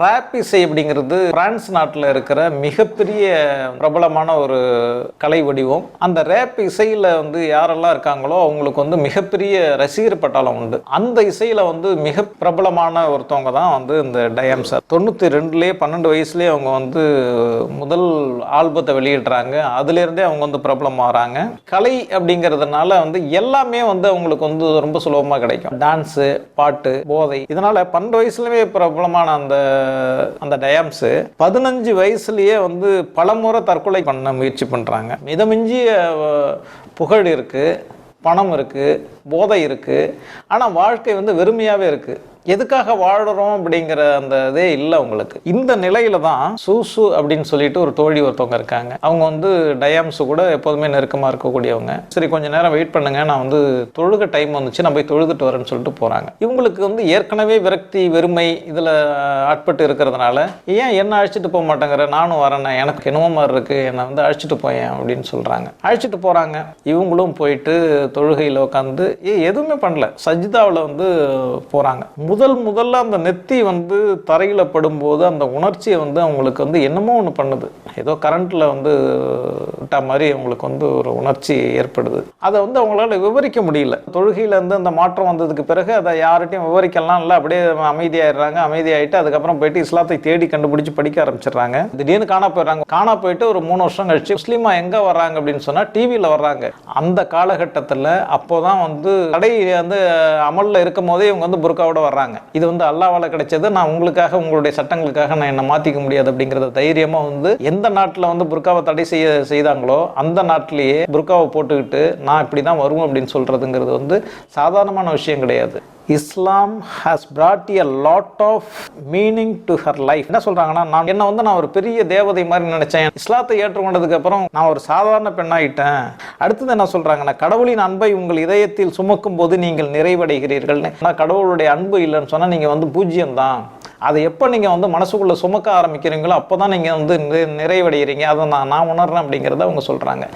Rape இசை அப்படிங்கிறது France நாட்டில் இருக்கிற மிகப்பெரிய பிரபலமான ஒரு கலை வடிவம். அந்த ரேப் இசையில் யாரெல்லாம் இருக்காங்களோ அவங்களுக்கு மிகப்பெரிய ரசிகர் பட்டாளம் உண்டு. அந்த இசையில் மிக பிரபலமான ஒருத்தவங்க தான் இந்த டயாம் சார். 92லேயே 12 வயசுலேயே அவங்க முதல் ஆல்பத்தை வெளியிடுறாங்க. அதுலேருந்தே அவங்க பிரபலமாகறாங்க. கலை அப்படிங்கிறதுனால எல்லாமே அவங்களுக்கு ரொம்ப சுலபமாக கிடைக்கும். டான்ஸு, பாட்டு, போதை. இதனால் 12 வயசுலேயே பிரபலமான அந்த டயாம்ஸ் 15 வயசுலயே பலமுறை தற்கொலை பண்ண முயற்சி பண்றாங்க. மிதமிஞ்சிய புகழ் இருக்கு, பணம் இருக்கு, போதை இருக்கு, ஆனா வாழ்க்கை வெறுமையாவே இருக்கு. எதுக்காக வாழறோம் அப்படிங்கிற அந்த இதே இல்லை அவங்களுக்கு. இந்த நிலையில தான் சூசு அப்படின்னு சொல்லிட்டு ஒரு தோழி ஒருத்தவங்க இருக்காங்க. அவங்க டயாம்ஸ் கூட எப்போதுமே நெருக்கமாக இருக்கக்கூடியவங்க. சரி, கொஞ்சம் நேரம் வெயிட் பண்ணுங்க, நான் தொழுக டைம் வந்துச்சு, நான் போய் தொழுதுட்டு வரேன்னு சொல்லிட்டு போறாங்க. இவங்களுக்கு ஏற்கனவே விரக்தி, வெறுமை இதில் ஆட்பட்டு இருக்கிறதுனால, ஏன் என்ன அழைச்சிட்டு போக மாட்டேங்கிற, நானும் வரேன், எனக்கு என்னவோ மாதிரி இருக்கு, என்னை அழைச்சிட்டு போயேன் அப்படின்னு சொல்றாங்க. அழைச்சிட்டு போறாங்க. இவங்களும் போயிட்டு தொழுகையில் உட்காந்து எதுவுமே பண்ணல, சஜிதாவில் போறாங்க. முதல்ல அந்த நெத்தி தரையில படும்போது அந்த உணர்ச்சியை அவங்களுக்கு என்னமோ ஒன்று பண்ணுது. ஏதோ கரண்ட்ல விட்ட மாதிரி அவங்களுக்கு ஒரு உணர்ச்சி ஏற்படுது. அதை அவங்களால விவரிக்க முடியல. தொழுகையில அந்த மாற்றம் வந்ததுக்கு பிறகு அதை யார்கிட்டையும் விவரிக்கலாம் இல்லை. அப்படியே அமைதியாயிடுறாங்க. அமைதியாயிட்டு அதுக்கப்புறம் போயிட்டு இஸ்லாத்தை தேடி கண்டுபிடிச்சு படிக்க ஆரம்பிச்சிடுறாங்க. திடீர்னு காணா போயிடுறாங்க. காணா போயிட்டு ஒரு 3 வருஷம் கழிச்சு முஸ்லீமா எங்க வர்றாங்க அப்படின்னு சொன்னா டிவியில வர்றாங்க. அந்த காலகட்டத்தில் அப்போதான் தடை அமல்ல இருக்கும் போதே இவங்க புர்காவோட வர்றாங்க. இது அல்லாஹ்வால கிடைச்சது, நான் உங்களுக்காக, உங்களுடைய சட்டங்களுக்காக நான் என்ன மாத்திக்க முடியாது அப்படிங்கறத தைரியமா எந்த நாட்டுல புர்காவை தடை செய்தாங்களோ அந்த நாட்டிலேயே புர்காவை போட்டுக்கிட்டு நான் இப்படிதான் வருவேன் அப்படின்னு சொல்றதுங்கிறது சாதாரணமான விஷயம் கிடையாது. இஸ்லாம் has brought a lot of meaning to her life. என்ன சொல்றாங்கன்னா, நான் ஒரு பெரிய தேவதை மாதிரி நினைச்சேன், இஸ்லாத்தை ஏற்றுக்கொண்டதுக்கு அப்புறம் நான் ஒரு சாதாரண பெண்ணாயிட்டேன். அடுத்தது என்ன சொல்றாங்கன்னா, கடவுளின் அன்பை உங்கள் இதயத்தில் சுமக்கும் போது நீங்கள் நிறைவடைகிறீர்கள். கடவுளுடைய அன்பு இல்லைன்னு சொன்னா நீங்க பூஜ்யம் தான். அதை எப்போ நீங்கள் மனசுக்குள்ளே சுமக்க ஆரம்பிக்கிறீங்களோ அப்போ தான் நீங்கள் நிறைவடைகிறீங்க. அதை நான் உணர்றேன் அப்படிங்கிறத அவங்க சொல்கிறாங்க.